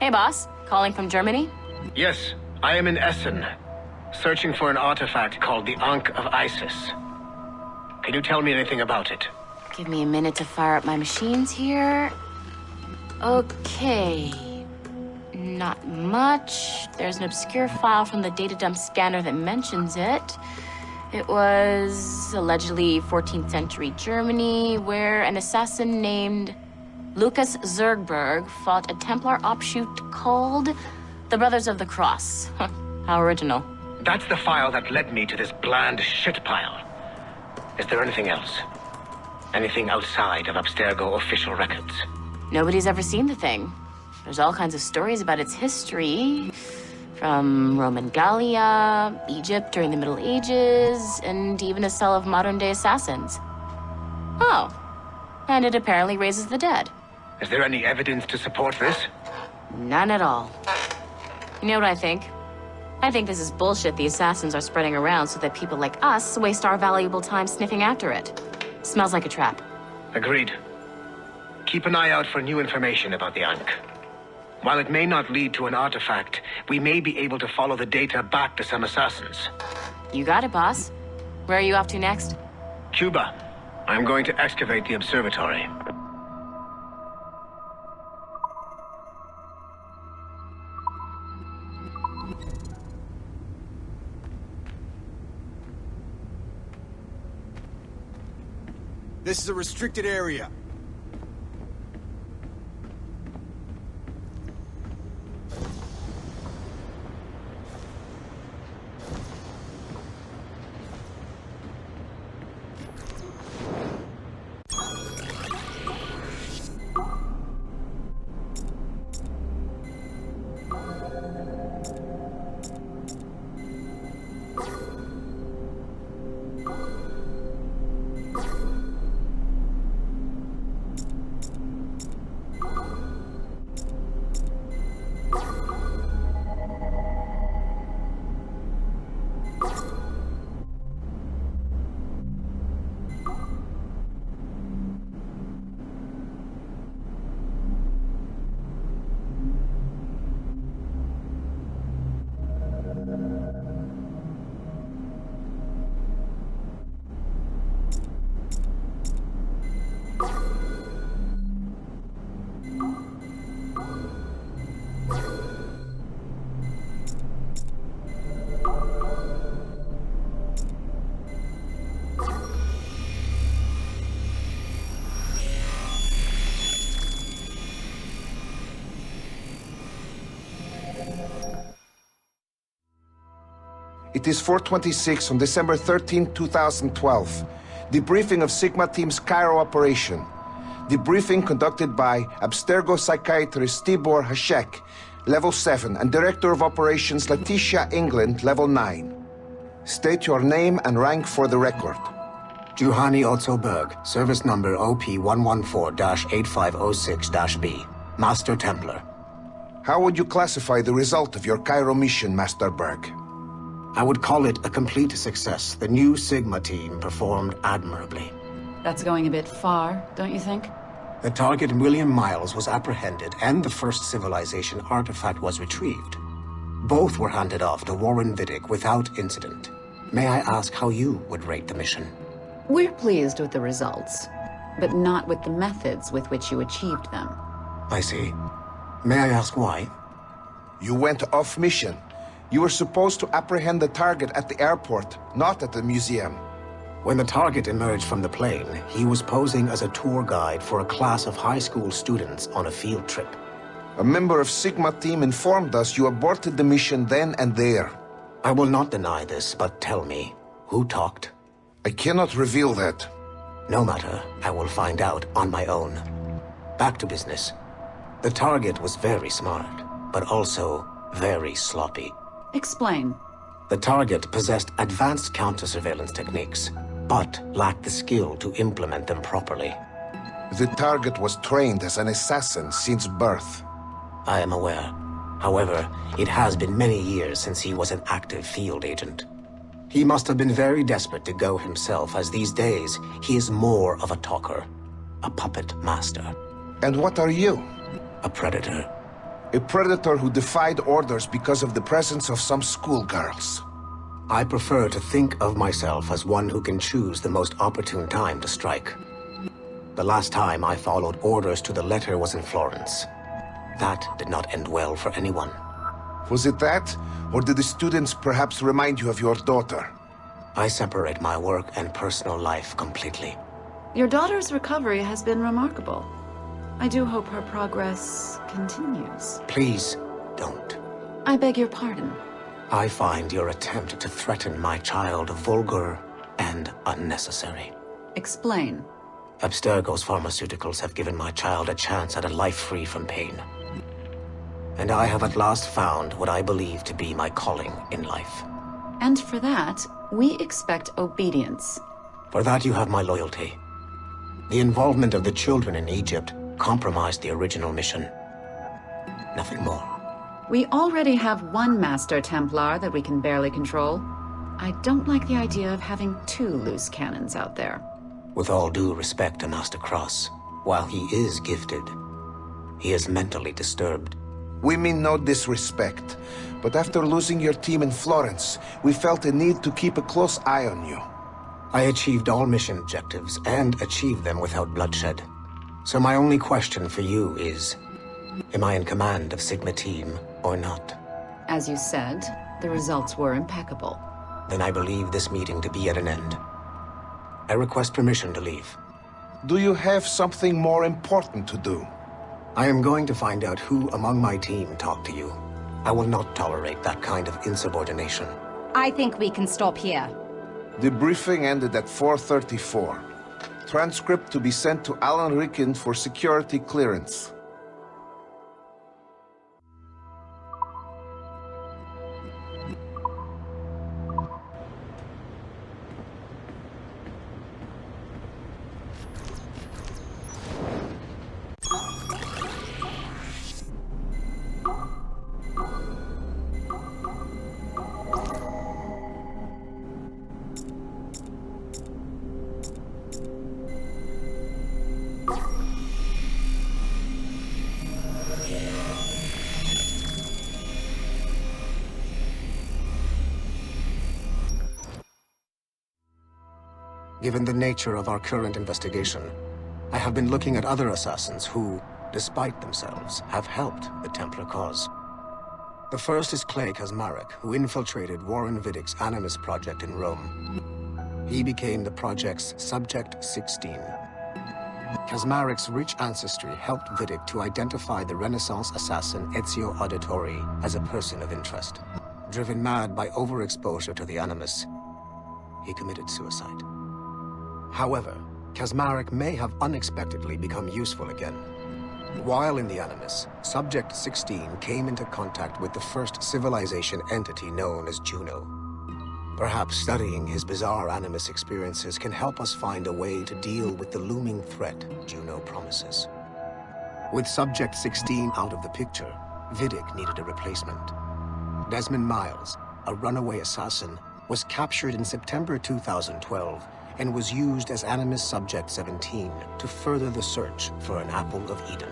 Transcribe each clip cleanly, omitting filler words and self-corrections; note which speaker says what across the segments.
Speaker 1: Hey, boss. Calling from Germany?
Speaker 2: Yes, I am in Essen, searching for an artifact called the Ankh of Isis. Can you tell me anything about it?
Speaker 1: Give me a minute to fire up my machines here. Okay. Not much. There's an obscure file from the data dump scanner that mentions it. It was allegedly 14th century Germany, where an assassin named Lucas Zergberg fought a Templar offshoot called the Brothers of the Cross. Huh, how original.
Speaker 2: That's the file that led me to this bland shit pile. Is there anything else? Anything outside of Abstergo official records?
Speaker 1: Nobody's ever seen the thing. There's all kinds of stories about its history, from Roman Gallia, Egypt during the Middle Ages, and even a cell of modern-day assassins. Oh, and it apparently raises the dead.
Speaker 2: Is there any evidence to support this?
Speaker 1: None at all. You know what I think? I think this is bullshit the assassins are spreading around so that people like us waste our valuable time sniffing after it. Smells like a trap.
Speaker 2: Agreed. Keep an eye out for new information about the Ankh. While it may not lead to an artifact, we may be able to follow the data back to some assassins.
Speaker 1: You got it, boss. Where are you off to next?
Speaker 2: Cuba. I'm going to excavate the observatory.
Speaker 3: This is a restricted area.
Speaker 4: It is 4:26 on December 13, 2012. Debriefing of Sigma Team's Cairo operation. Debriefing conducted by Abstergo psychiatrist Tibor Hashek, Level 7, and Director of Operations Letitia England, Level 9. State your name and rank for the record.
Speaker 5: Juhani Otzoberg, service number OP114-8506-B, Master Templar.
Speaker 4: How would you classify the result of your Cairo mission, Master Berg?
Speaker 5: I would call it a complete success. The new Sigma team performed admirably.
Speaker 6: That's going a bit far, don't you think?
Speaker 5: The target, William Miles, was apprehended and the first civilization artifact was retrieved. Both were handed off to Warren Vidic without incident. May I ask how you would rate the mission?
Speaker 6: We're pleased with the results, but not with the methods with which you achieved them.
Speaker 5: I see. May I ask why?
Speaker 4: You went off mission. You were supposed to apprehend the target at the airport, not at the museum.
Speaker 5: When the target emerged from the plane, he was posing as a tour guide for a class of high school students on a field trip.
Speaker 4: A member of Sigma team informed us you aborted the mission then and there.
Speaker 5: I will not deny this, but tell me, who talked?
Speaker 4: I cannot reveal that.
Speaker 5: No matter, I will find out on my own. Back to business. The target was very smart, but also very sloppy.
Speaker 6: Explain.
Speaker 5: The target possessed advanced counter-surveillance techniques, but lacked the skill to implement them properly.
Speaker 4: The target was trained as an assassin since birth.
Speaker 5: I am aware. However, it has been many years since he was an active field agent. He must have been very desperate to go himself, as these days he is more of a talker, a puppet master.
Speaker 4: And what are you?
Speaker 5: A predator.
Speaker 4: A predator who defied orders because of the presence of some schoolgirls.
Speaker 5: I prefer to think of myself as one who can choose the most opportune time to strike. The last time I followed orders to the letter was in Florence. That did not end well for anyone.
Speaker 4: Was it that? Or did the students perhaps remind you of your daughter?
Speaker 5: I separate my work and personal life completely.
Speaker 6: Your daughter's recovery has been remarkable. I do hope her progress continues.
Speaker 5: Please, don't.
Speaker 6: I beg your pardon.
Speaker 5: I find your attempt to threaten my child vulgar and unnecessary.
Speaker 6: Explain.
Speaker 5: Abstergo's pharmaceuticals have given my child a chance at a life free from pain. And I have at last found what I believe to be my calling in life.
Speaker 6: And for that, we expect obedience.
Speaker 5: For that you have my loyalty. The involvement of the children in Egypt compromised the original mission. Nothing more.
Speaker 6: We already have one Master Templar that we can barely control. I don't like the idea of having two loose cannons out there.
Speaker 5: With all due respect to Master Cross, while he is gifted, he is mentally disturbed.
Speaker 4: We mean no disrespect, but after losing your team in Florence, we felt a need to keep a close eye on you.
Speaker 5: I achieved all mission objectives, and achieved them without bloodshed. So my only question for you is, am I in command of Sigma Team or not?
Speaker 6: As you said, the results were impeccable.
Speaker 5: Then I believe this meeting to be at an end. I request permission to leave.
Speaker 4: Do you have something more important to do?
Speaker 5: I am going to find out who among my team talked to you. I will not tolerate that kind of insubordination.
Speaker 7: I think we can stop here.
Speaker 4: The briefing ended at 4:34. Transcript to be sent to Alan Ricken for security clearance.
Speaker 5: Given the nature of our current investigation, I have been looking at other assassins who, despite themselves, have helped the Templar cause. The first is Clay Kaczmarek, who infiltrated Warren Vidick's Animus project in Rome. He became the project's Subject 16. Kaczmarek's rich ancestry helped Vidick to identify the Renaissance assassin Ezio Auditore as a person of interest. Driven mad by overexposure to the Animus, he committed suicide. However, Kaczmarek may have unexpectedly become useful again. While in the Animus, Subject 16 came into contact with the first civilization entity known as Juno. Perhaps studying his bizarre Animus experiences can help us find a way to deal with the looming threat Juno promises. With Subject 16 out of the picture, Vidick needed a replacement. Desmond Miles, a runaway assassin, was captured in September 2012 and was used as Animus Subject 17 to further the search for an Apple of Eden.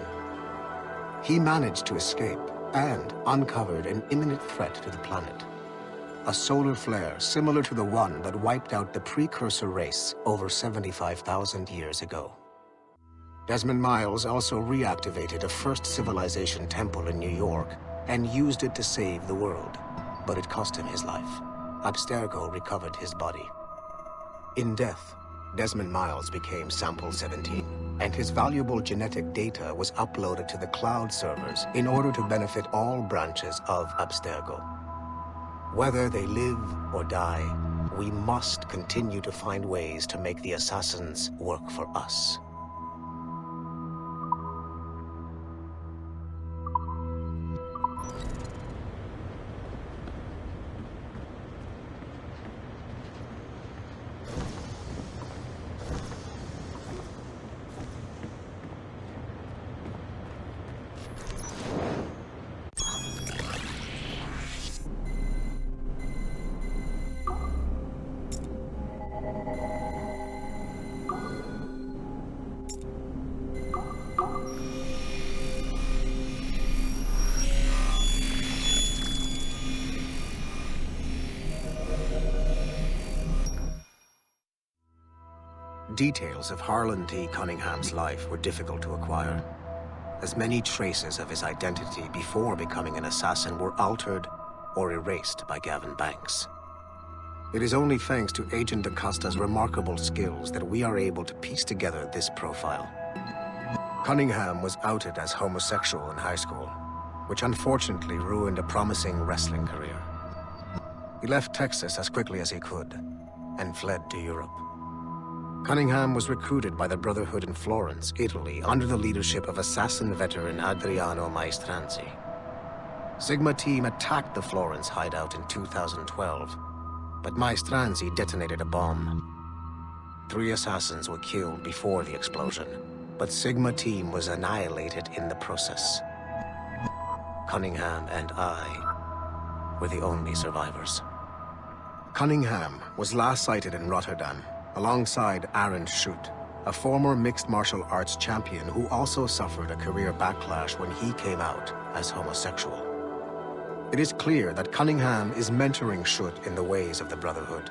Speaker 5: He managed to escape and uncovered an imminent threat to the planet. A solar flare similar to the one that wiped out the precursor race over 75,000 years ago. Desmond Miles also reactivated a first civilization temple in New York and used it to save the world, but it cost him his life. Abstergo recovered his body. In death, Desmond Miles became Sample 17, and his valuable genetic data was uploaded to the cloud servers in order to benefit all branches of Abstergo. Whether they live or die, we must continue to find ways to make the assassins work for us. Details of Harlan T. Cunningham's life were difficult to acquire, as many traces of his identity before becoming an assassin were altered or erased by Gavin Banks. It is only thanks to Agent DaCosta's remarkable skills that we are able to piece together this profile. Cunningham was outed as homosexual in high school, which unfortunately ruined a promising wrestling career. He left Texas as quickly as he could and fled to Europe. Cunningham was recruited by the Brotherhood in Florence, Italy, under the leadership of assassin veteran Adriano Maestranzi. Sigma Team attacked the Florence hideout in 2012, but Maestranzi detonated a bomb. 3 assassins were killed before the explosion, but Sigma Team was annihilated in the process. Cunningham and I were the only survivors. Cunningham was last sighted in Rotterdam, alongside Arend Schutt, a former mixed martial arts champion who also suffered a career backlash when he came out as homosexual. It is clear that Cunningham is mentoring Schutt in the ways of the Brotherhood.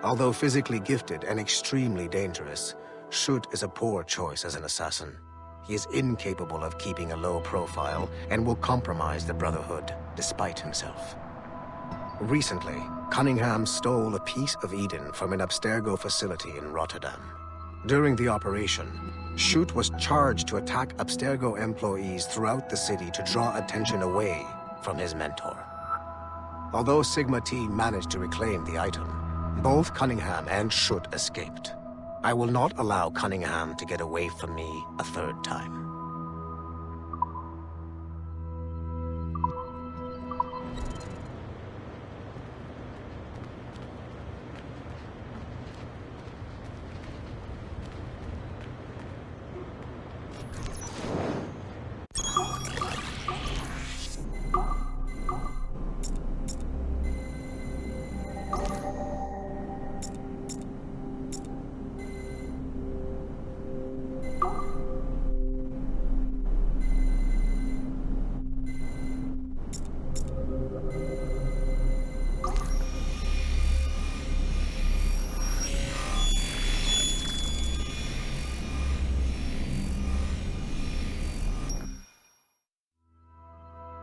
Speaker 5: Although physically gifted and extremely dangerous, Schutt is a poor choice as an assassin. He is incapable of keeping a low profile and will compromise the Brotherhood despite himself. Recently, Cunningham stole a piece of Eden from an Abstergo facility in Rotterdam. During the operation, Schutt was charged to attack Abstergo employees throughout the city to draw attention away from his mentor. Although Sigma Team managed to reclaim the item, both Cunningham and Schutt escaped. I will not allow Cunningham to get away from me a third time.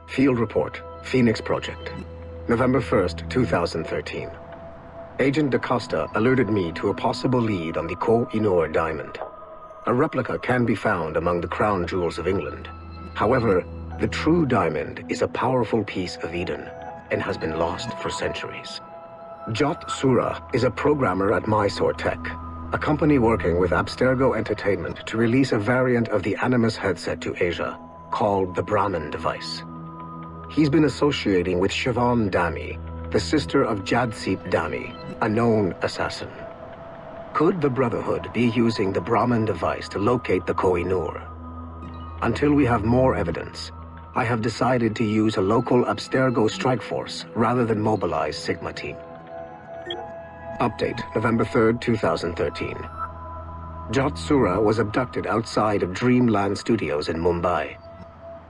Speaker 2: Field Report, Phoenix Project, November 1st, 2013. Agent DaCosta alerted me to a possible lead on the Koh-i-Noor diamond. A replica can be found among the crown jewels of England. However, the true diamond is a powerful piece of Eden and has been lost for centuries. Jot Sura is a programmer at Mysore Tech, a company working with Abstergo Entertainment to release a variant of the Animus headset to Asia, called the Brahmin device. He's been associating with Siobhan Dami, the sister of Jadseep Dami, a known assassin. Could the Brotherhood be using the Brahmin device to locate the Koh-i-Noor? Until we have more evidence, I have decided to use a local Abstergo strike force rather than mobilize Sigma Team. Update, November 3rd, 2013. Jot Sura was abducted outside of Dreamland Studios in Mumbai.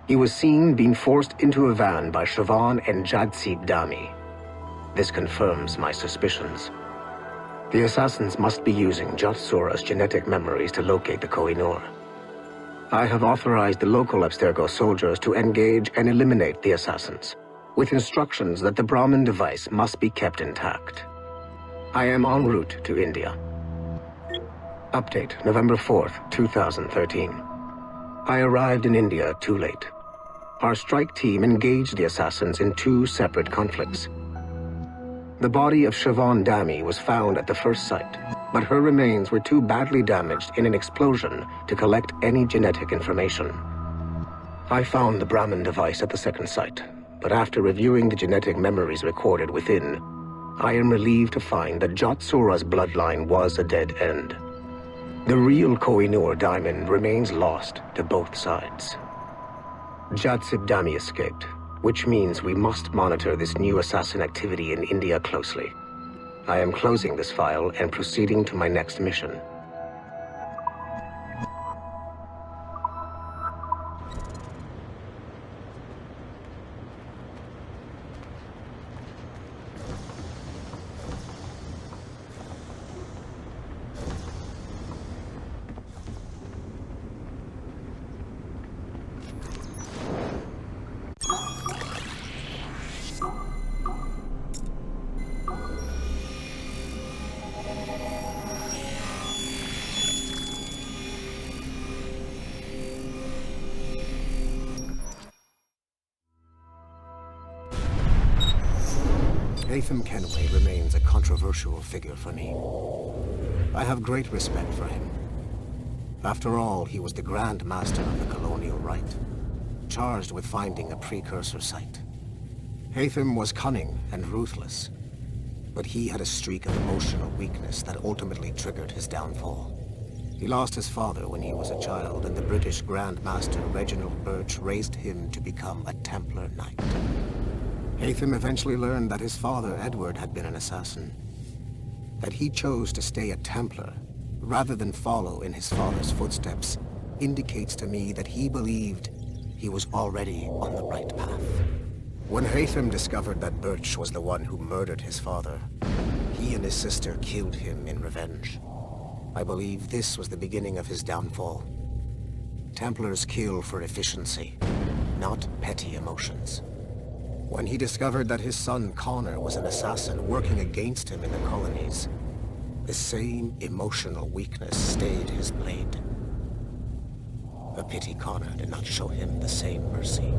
Speaker 2: He was seen being forced into a van by Siobhan and Jadseep Dami. This confirms my suspicions. The assassins must be using Jot Sura's genetic memories to locate the Koh-i-Noor. I have authorized the local Abstergo soldiers to engage and eliminate the assassins, with instructions that the Brahmin device must be kept intact. I am en route to India. Update, November 4th, 2013. I arrived in India too late. Our strike team engaged the assassins in 2 separate conflicts. The body of Siobhan Dami was found at the first site, but her remains were too badly damaged in an explosion to collect any genetic information. I found the Brahmin device at the second site, but after reviewing the genetic memories recorded within, I am relieved to find that Jotsura's bloodline was a dead end. The real Koh-i-Noor diamond remains lost to both sides. Jatsib Dami escaped, which means we must monitor this new assassin activity in India closely. I am closing this file and proceeding to my next mission.
Speaker 5: Haytham Kenway remains a controversial figure for me. I have great respect for him. After all, he was the Grand Master of the Colonial Rite, charged with finding a precursor site. Haytham was cunning and ruthless, but he had a streak of emotional weakness that ultimately triggered his downfall. He lost his father when he was a child, and the British Grand Master Reginald Birch raised him to become a Templar Knight. Haytham eventually learned that his father, Edward, had been an assassin. That he chose to stay a Templar, rather than follow in his father's footsteps, indicates to me that he believed he was already on the right path. When Haytham discovered that Birch was the one who murdered his father, he and his sister killed him in revenge. I believe this was the beginning of his downfall. Templars kill for efficiency, not petty emotions. When he discovered that his son Connor was an assassin working against him in the colonies, the same emotional weakness stayed his blade. A pity Connor did not show him the same mercy.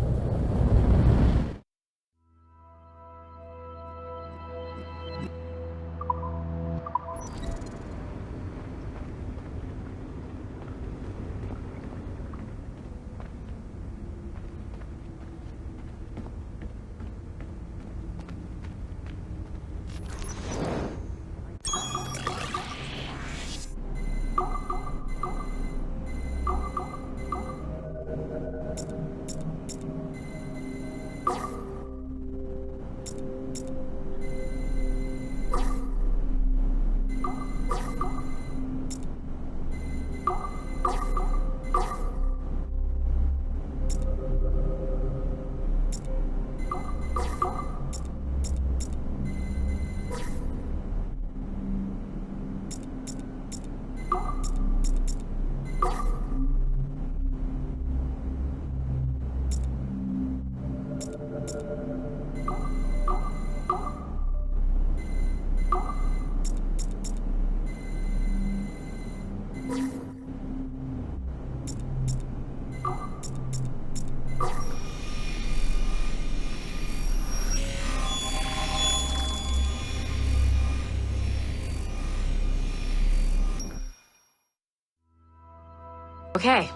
Speaker 1: Okay,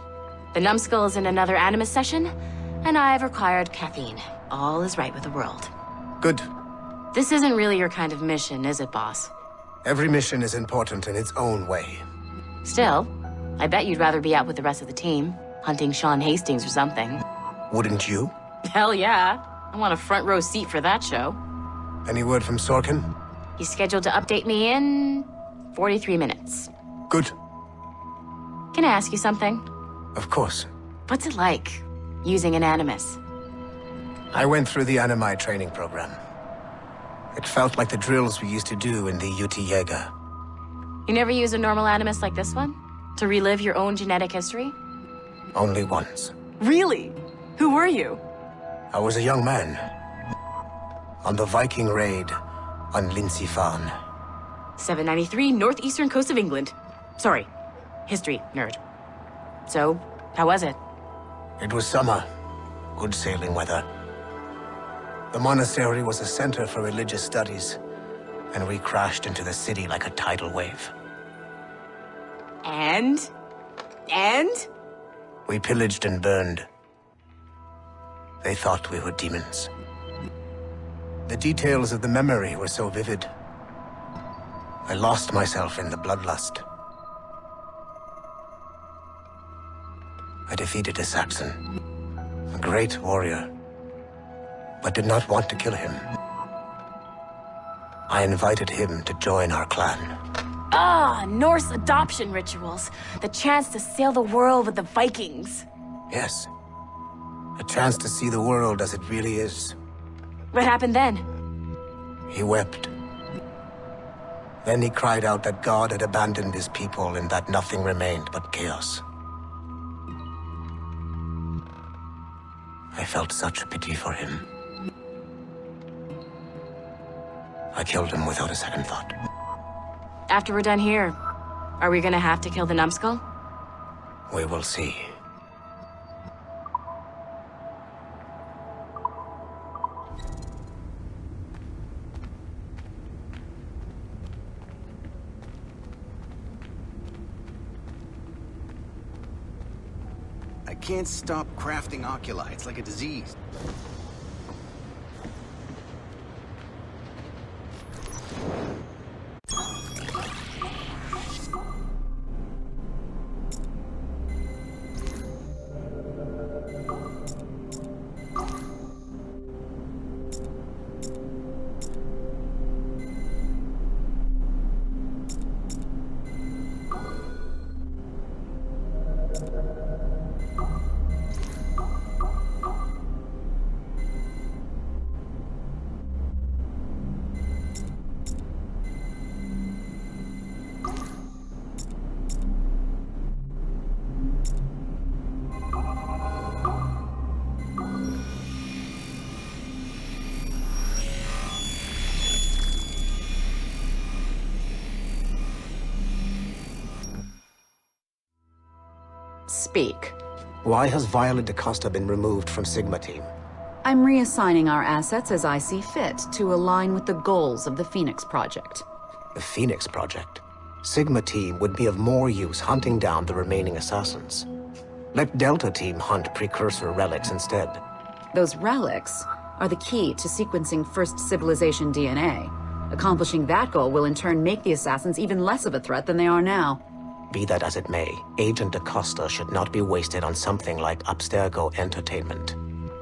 Speaker 1: the numbskull is in another Animus session, and I've required caffeine. All is right with the world.
Speaker 5: Good.
Speaker 1: This isn't really your kind of mission, is it, boss?
Speaker 5: Every mission is important in its own way.
Speaker 1: Still, I bet you'd rather be out with the rest of the team, hunting Sean Hastings or something.
Speaker 5: Wouldn't you?
Speaker 1: Hell yeah. I want a front row seat for that show.
Speaker 5: Any word from Sorkin?
Speaker 1: He's scheduled to update me in 43 minutes.
Speaker 5: Good.
Speaker 1: Can I ask you something?
Speaker 5: Of course.
Speaker 1: What's it like, using an Animus?
Speaker 2: I went through the Animi training program. It felt like the drills we used to do in the UT Jaeger.
Speaker 1: You never use a normal Animus like this one? To relive your own genetic history?
Speaker 2: Only once.
Speaker 1: Really? Who were you?
Speaker 2: I was a young man. On the Viking raid on Lindsey Farn.
Speaker 1: 793, northeastern coast of England. Sorry, history nerd. So, how was it?
Speaker 2: It was summer. Good sailing weather. The monastery was a center for religious studies,
Speaker 5: and we crashed into the city like a tidal wave.
Speaker 1: And?
Speaker 5: We pillaged and burned. They thought we were demons. The details of the memory were so vivid. I lost myself in the bloodlust. I defeated a Saxon, a great warrior, but did not want to kill him. I invited him to join our clan.
Speaker 1: Ah, Norse adoption rituals. The chance to sail the world with the Vikings.
Speaker 5: Yes, a chance to see the world as it really is.
Speaker 1: What happened then?
Speaker 5: He wept. Then he cried out that God had abandoned his people and that nothing remained but chaos. I felt such pity for him. I killed him without a second thought.
Speaker 1: After we're done here, are we gonna have to kill the numbskull?
Speaker 5: We will see.
Speaker 3: I can't stop crafting oculi. It's like a disease.
Speaker 6: Speak.
Speaker 5: Why has Violet DaCosta been removed from Sigma Team?
Speaker 6: I'm reassigning our assets as I see fit to align with the goals of the Phoenix Project.
Speaker 5: The Phoenix Project? Sigma Team would be of more use hunting down the remaining assassins. Let Delta Team hunt precursor relics instead.
Speaker 6: Those relics are the key to sequencing first civilization DNA. Accomplishing that goal will in turn make the assassins even less of a threat than they are now.
Speaker 5: Be that as it may, Agent DaCosta should not be wasted on something like Abstergo Entertainment.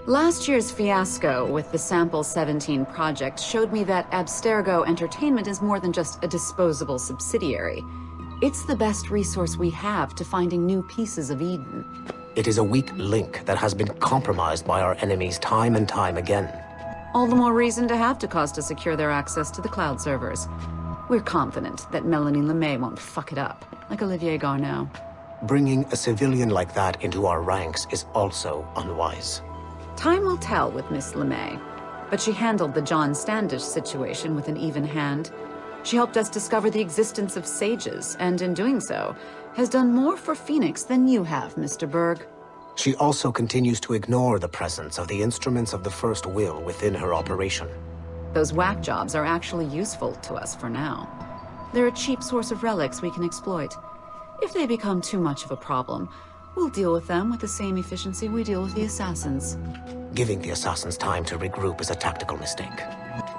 Speaker 6: Last year's fiasco with the Sample 17 project showed me that Abstergo Entertainment is more than just a disposable subsidiary. It's the best resource we have to finding new pieces of Eden.
Speaker 5: It is a weak link that has been compromised by our enemies time and time again.
Speaker 6: All the more reason to have DaCosta secure their access to the cloud servers. We're confident that Melanie LeMay won't fuck it up, like Olivier Garneau.
Speaker 5: Bringing a civilian like that into our ranks is also unwise.
Speaker 6: Time will tell with Miss LeMay, but she handled the John Standish situation with an even hand. She helped us discover the existence of sages, and in doing so, has done more for Phoenix than you have, Mr. Berg.
Speaker 5: She also continues to ignore the presence of the instruments of the First Will within her operation.
Speaker 6: Those whack jobs are actually useful to us for now. They're a cheap source of relics we can exploit. If they become too much of a problem, we'll deal with them with the same efficiency we deal with the assassins.
Speaker 5: Giving the assassins time to regroup is a tactical mistake.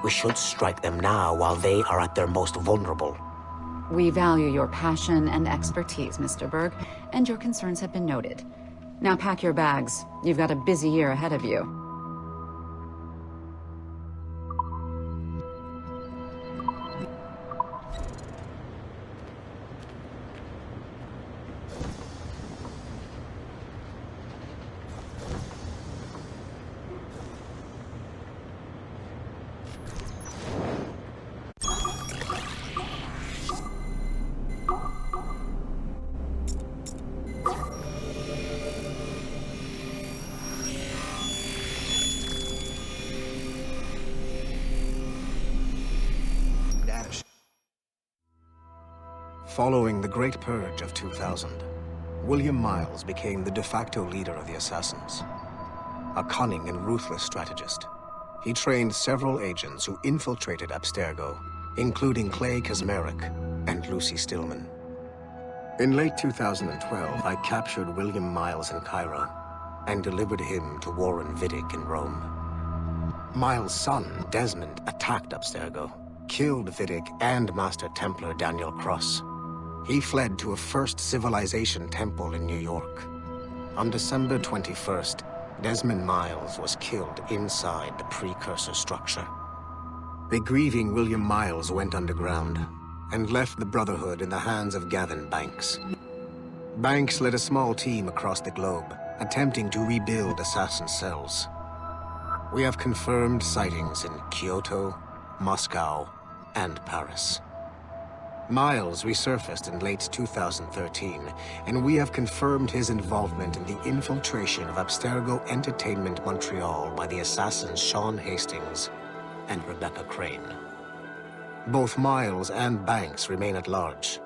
Speaker 5: We should strike them now while they are at their most vulnerable.
Speaker 6: We value your passion and expertise, Mr. Berg, and your concerns have been noted. Now pack your bags. You've got a busy year ahead of you.
Speaker 2: Following the Great Purge of 2000, William Miles became the de facto leader of the Assassins. A cunning and ruthless strategist, he trained several agents who infiltrated Abstergo, including Clay Kasmerick and Lucy Stillman. In late 2012, I captured William Miles in Cairo and delivered him to Warren Vidic in Rome. Miles' son, Desmond, attacked Abstergo, killed Vidic and Master Templar Daniel Cross. He fled to a First Civilization temple in New York. On December 21st, Desmond Miles was killed inside the precursor structure. The grieving William Miles went underground and left the Brotherhood in the hands of Gavin Banks. Banks led a small team across the globe, attempting to rebuild assassin cells. We have confirmed sightings in Kyoto, Moscow, and Paris. Miles resurfaced in late 2013, and we have confirmed his involvement in the infiltration of Abstergo Entertainment Montreal by the assassins Sean Hastings and Rebecca Crane. Both Miles and Banks remain at large.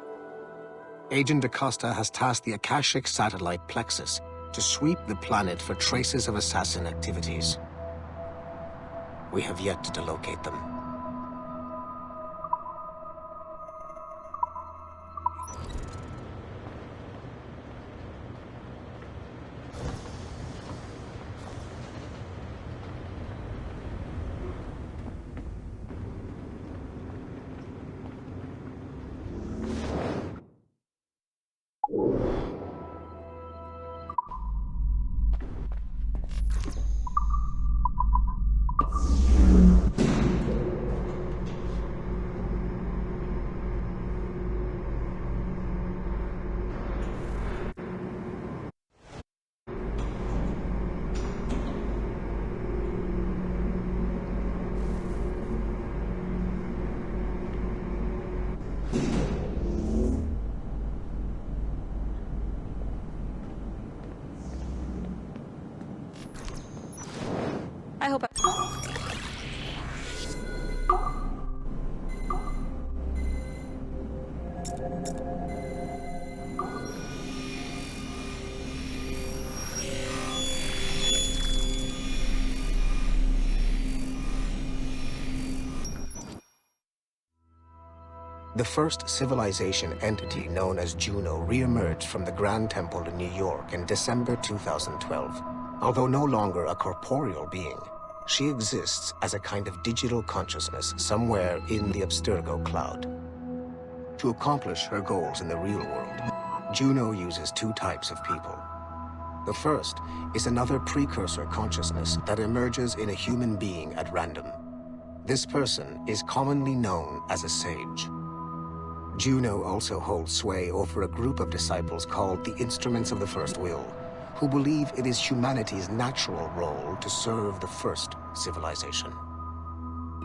Speaker 2: Agent DaCosta has tasked the Akashic satellite Plexus to sweep the planet for traces of assassin activities. We have yet to locate them.
Speaker 1: I hope
Speaker 2: The first civilization entity known as Juno re-emerged from the Grand Temple in New York in December 2012. Although no longer a corporeal being, she exists as a kind of digital consciousness somewhere in the Abstergo cloud. To accomplish her goals in the real world, Juno uses two types of people. The first is another precursor consciousness that emerges in a human being at random. This person is commonly known as a sage. Juno also holds sway over a group of disciples called the Instruments of the First Will, who believe it is humanity's natural role to serve the first civilization.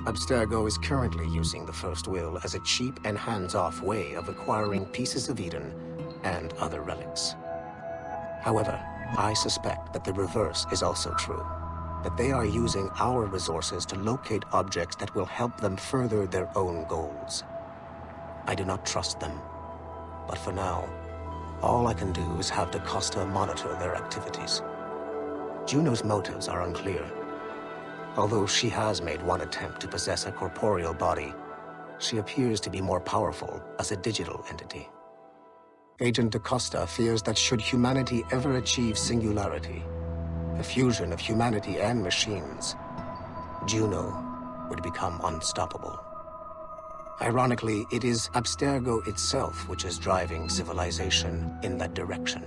Speaker 2: Abstergo is currently using the First Will as a cheap and hands-off way of acquiring pieces of Eden and other relics. However, I suspect that the reverse is also true, that they are using our resources to locate objects that will help them further their own goals. I do not trust them, but for now, all I can do is have DaCosta monitor their activities. Juno's motives are unclear. Although she has made one attempt to possess a corporeal body, she appears to be more powerful as a digital entity. Agent DaCosta fears that should humanity ever achieve singularity, a fusion of humanity and machines, Juno would become unstoppable. Ironically, it is Abstergo itself which is driving civilization in that direction.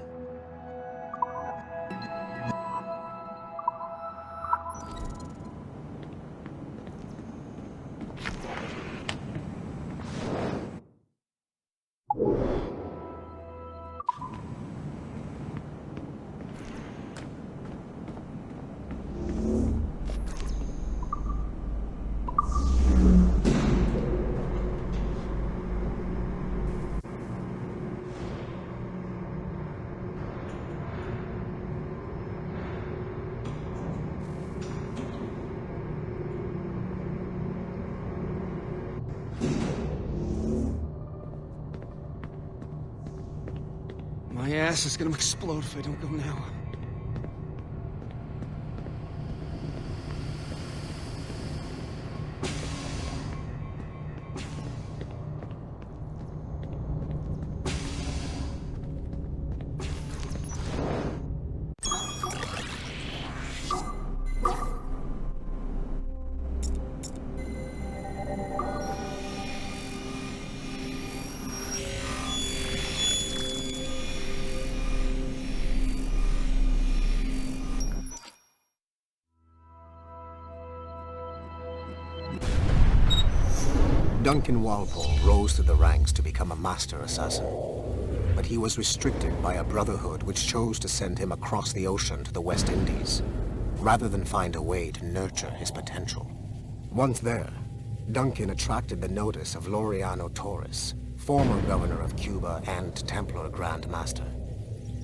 Speaker 3: My ass is gonna explode if I don't go now.
Speaker 5: Duncan Walpole rose through the ranks to become a master assassin. But he was restricted by a brotherhood which chose to send him across the ocean to the West Indies, rather than find a way to nurture his potential. Once there, Duncan attracted the notice of Laureano Torres, former governor of Cuba and Templar Grand Master.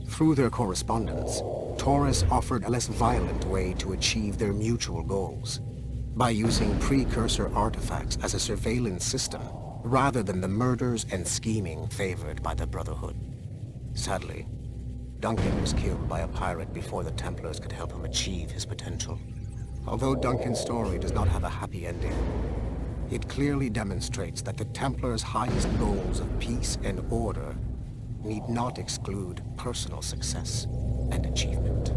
Speaker 5: Through their correspondence, Torres offered a less violent way to achieve their mutual goals, by using precursor artifacts as a surveillance system, rather than the murders and scheming favored by the Brotherhood. Sadly, Duncan was killed by a pirate before the Templars could help him achieve his potential. Although Duncan's story does not have a happy ending, it clearly demonstrates that the Templars' highest goals of peace and order need not exclude personal success and achievement.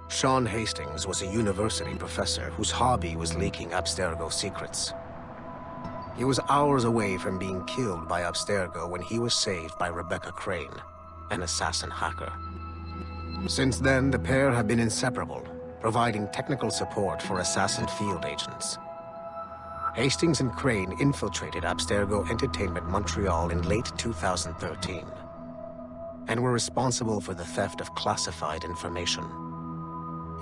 Speaker 5: Sean Hastings was a university professor whose hobby was leaking Abstergo secrets. He was hours away from being killed by Abstergo when he was saved by Rebecca Crane, an assassin hacker. Since then, the pair have been inseparable, providing technical support for assassin field agents. Hastings and Crane infiltrated Abstergo Entertainment Montreal in late 2013, and were responsible for the theft of classified information.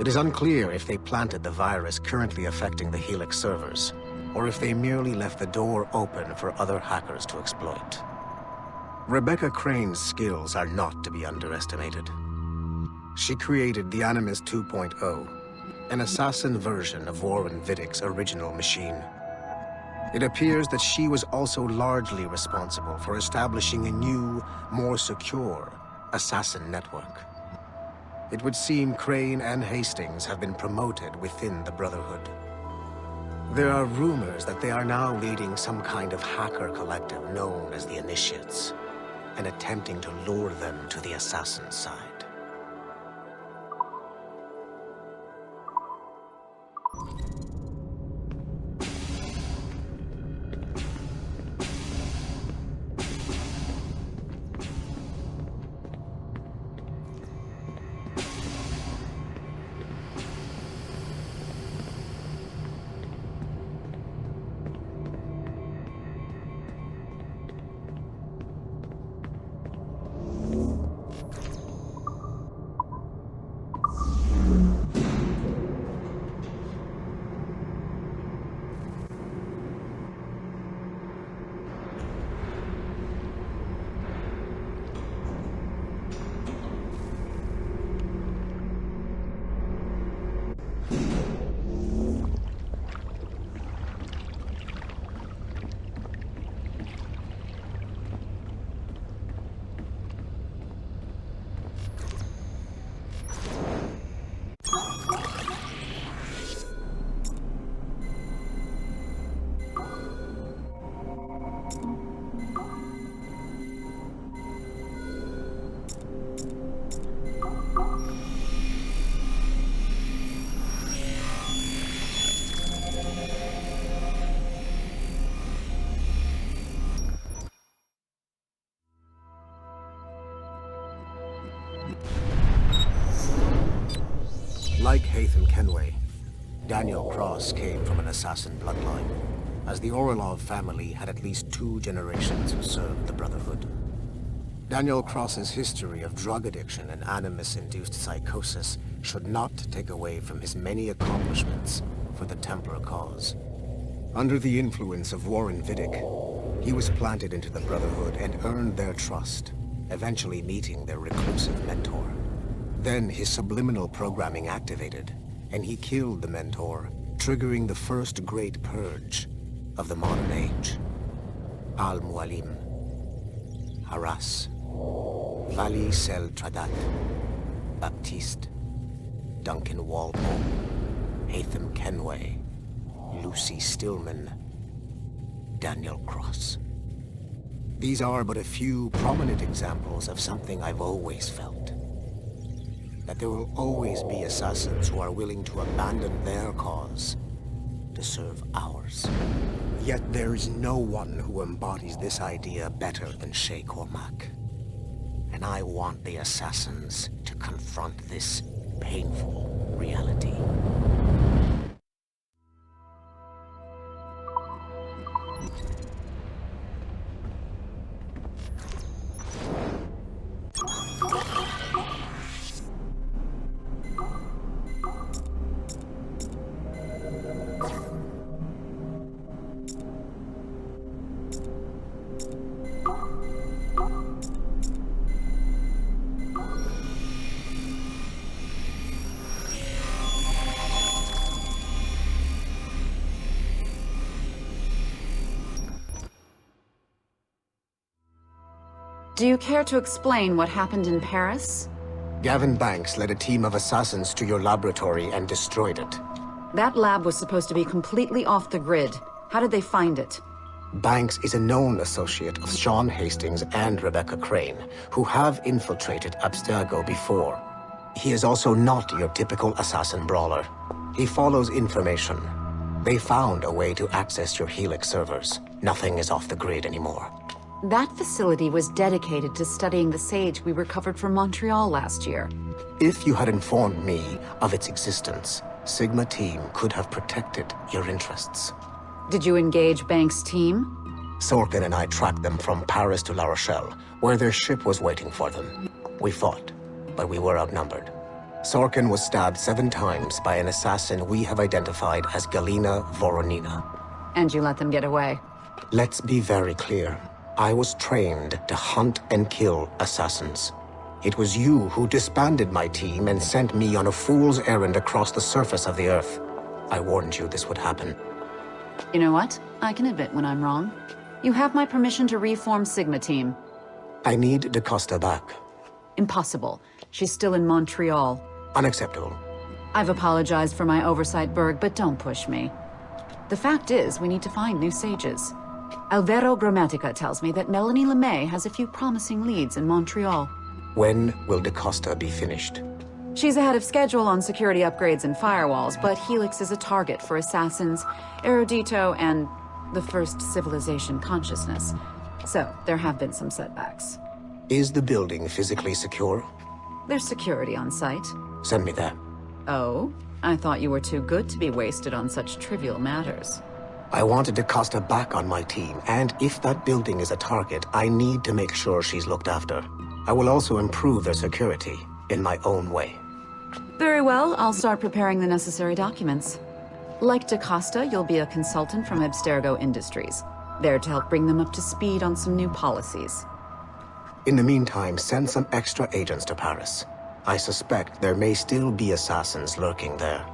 Speaker 5: It is unclear if they planted the virus currently affecting the Helix servers, or if they merely left the door open for other hackers to exploit. Rebecca Crane's skills are not to be underestimated. She created the Animus 2.0, an assassin version of Warren Vidick's original machine. It appears that she was also largely responsible for establishing a new, more secure assassin network. It would seem Crane and Hastings have been promoted within the Brotherhood. There are rumors that they are now leading some kind of hacker collective known as the Initiates, and attempting to lure them to the assassin side. Like Haytham Kenway, Daniel Cross came from an assassin bloodline, as the Orlov family had at least 2 generations who served the Brotherhood. Daniel Cross's history of drug addiction and Animus-induced psychosis should not take away from his many accomplishments for the Templar cause. Under the influence of Warren Vidick, he was planted into the Brotherhood and earned their trust, eventually meeting their reclusive mentor. Then his subliminal programming activated, and he killed the mentor, triggering the first Great Purge, of the modern age. Al-Mualim, Haras, Vali Sel Tradat, Baptiste, Duncan Walpole, Hatham Kenway, Lucy Stillman, Daniel Cross. These are but a few prominent examples of something I've always felt. That there will always be assassins who are willing to abandon their cause to serve ours. Yet there is no one who embodies this idea better than Sheikh Cormac. And I want the assassins to confront this painful reality.
Speaker 6: Do you care to explain what happened in Paris?
Speaker 5: Gavin Banks led a team of assassins to your laboratory and destroyed it.
Speaker 6: That lab was supposed to be completely off the grid. How did they find it?
Speaker 5: Banks is a known associate of Sean Hastings and Rebecca Crane, who have infiltrated Abstergo before. He is also not your typical assassin brawler. He follows information. They found a way to access your Helix servers. Nothing is off the grid anymore.
Speaker 6: That facility was dedicated to studying the sage we recovered from Montreal last year.
Speaker 5: If you had informed me of its existence, Sigma Team could have protected your interests.
Speaker 6: Did you engage Banks' team?
Speaker 5: Sorkin and I tracked them from Paris to La Rochelle, where their ship was waiting for them. We fought, but we were outnumbered. Sorkin was stabbed 7 times by an assassin we have identified as Galina Voronina.
Speaker 6: And you let them get away.
Speaker 5: Let's be very clear. I was trained to hunt and kill assassins. It was you who disbanded my team and sent me on a fool's errand across the surface of the Earth. I warned you this would happen.
Speaker 6: You know what? I can admit when I'm wrong. You have my permission to reform Sigma Team.
Speaker 5: I need DaCosta back.
Speaker 6: Impossible. She's still in Montreal.
Speaker 5: Unacceptable.
Speaker 6: I've apologized for my oversight, Berg, but don't push me. The fact is, we need to find new sages. Alvaro Grammatica tells me that Melanie LeMay has a few promising leads in Montreal.
Speaker 5: When will DaCosta be finished?
Speaker 6: She's ahead of schedule on security upgrades and firewalls, but Helix is a target for assassins, Erudito, and the first civilization consciousness. So, there have been some setbacks.
Speaker 5: Is the building physically secure?
Speaker 6: There's security on site.
Speaker 5: Send me that.
Speaker 6: Oh? I thought you were too good to be wasted on such trivial matters.
Speaker 5: I wanted DaCosta back on my team, and if that building is a target, I need to make sure she's looked after. I will also improve their security in my own way.
Speaker 6: Very well, I'll start preparing the necessary documents. Like DaCosta, you'll be a consultant from Abstergo Industries, there to help bring them up to speed on some new policies.
Speaker 5: In the meantime, send some extra agents to Paris. I suspect there may still be assassins lurking there.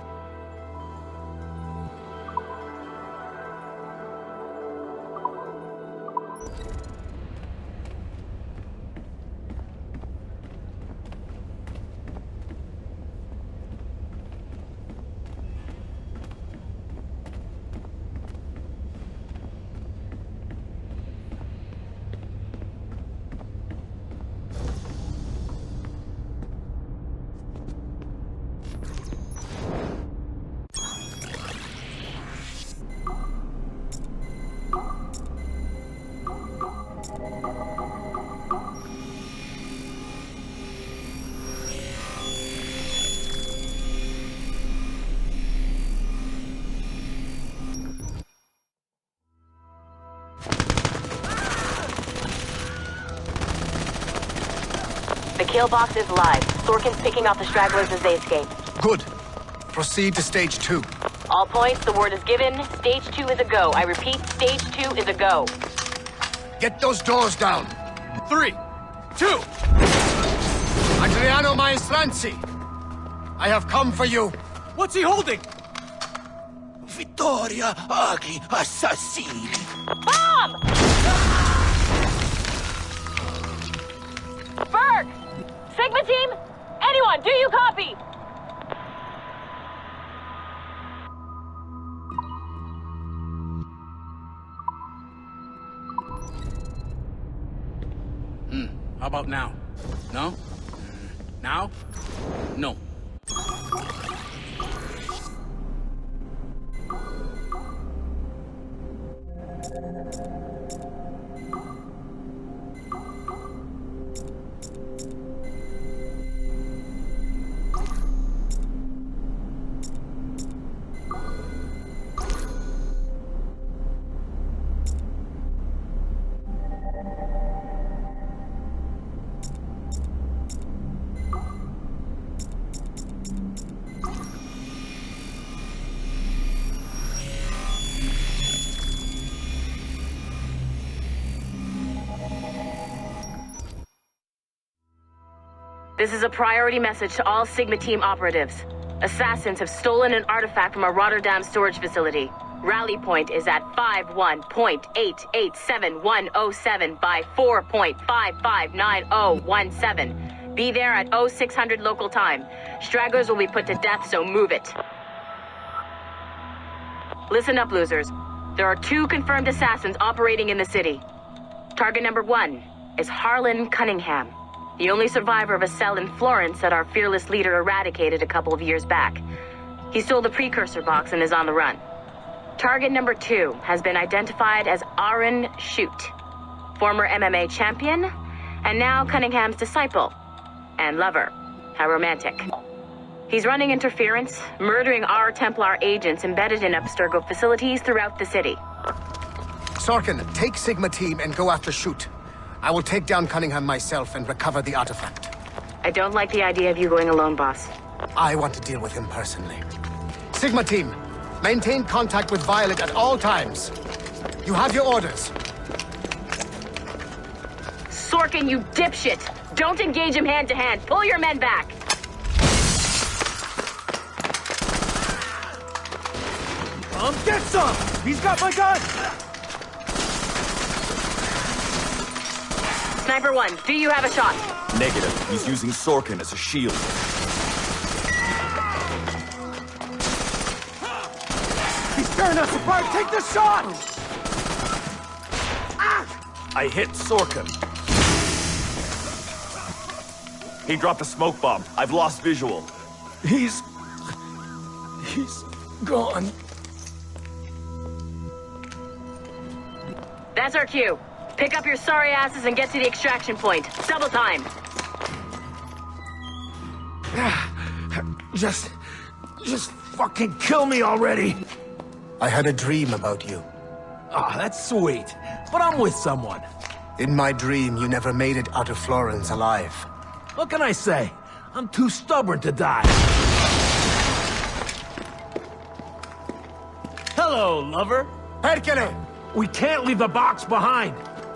Speaker 1: The kill box is live. Sorkin's picking off the stragglers as they escape.
Speaker 8: Good. Proceed to stage 2.
Speaker 1: All points, the word is given. Stage 2 is a go. I repeat, stage 2 is a go.
Speaker 8: Get those doors down. 3, 2. Adriano Maestranzi, I have come for you.
Speaker 9: What's he holding?
Speaker 8: Vittoria agli assassini.
Speaker 1: Bomb! Berg! Sigma team? Anyone, do you copy?
Speaker 9: How about now? No? Now? No.
Speaker 1: This is a priority message to all Sigma team operatives. Assassins have stolen an artifact from a Rotterdam storage facility. Rally point is at 51.887107 by 4.559017. Be there at 0600 local time. Stragglers will be put to death, so move it. Listen up, losers. There are 2 confirmed assassins operating in the city. Target number 1 is Harlan Cunningham, the only survivor of a cell in Florence that our fearless leader eradicated a couple of years back. He stole the precursor box and is on the run. Target number 2 has been identified as Aaron Shute, former MMA champion, and now Cunningham's disciple and lover. How romantic. He's running interference, murdering our Templar agents embedded in Abstergo facilities throughout the city.
Speaker 2: Sorkin, take Sigma team and go after Shute. I will take down Cunningham myself and recover the artifact.
Speaker 1: I don't like the idea of you going alone, boss.
Speaker 2: I want to deal with him personally. Sigma team, maintain contact with Violet at all times. You have your orders.
Speaker 1: Sorkin, you dipshit! Don't engage him hand-to-hand. Pull your men back.
Speaker 8: Get some! He's got my gun!
Speaker 1: Sniper 1, do you have a shot?
Speaker 10: Negative. He's using Sorkin as a shield.
Speaker 8: He's tearing us apart! Take the shot!
Speaker 10: I hit Sorkin. He dropped a smoke bomb. I've lost visual.
Speaker 8: He's gone.
Speaker 1: That's our cue. Pick up your sorry asses and get to the extraction point. Double time.
Speaker 8: Just fucking kill me already.
Speaker 2: I had a dream about you.
Speaker 8: Ah, that's sweet. But I'm with someone.
Speaker 2: In my dream, you never made it out of Florence alive.
Speaker 8: What can I say? I'm too stubborn to die. Hello, lover.
Speaker 2: Hercule!
Speaker 8: We can't leave the box behind.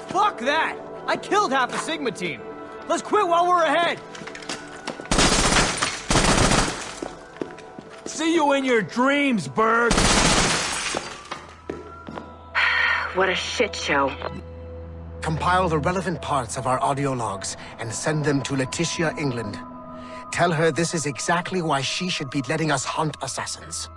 Speaker 11: Fuck that! I killed half the Sigma team. Let's quit while we're ahead.
Speaker 8: See you in your dreams, Berg.
Speaker 1: What a shit show.
Speaker 2: Compile the relevant parts of our audio logs and send them to Letitia, England. Tell her this is exactly why she should be letting us hunt assassins.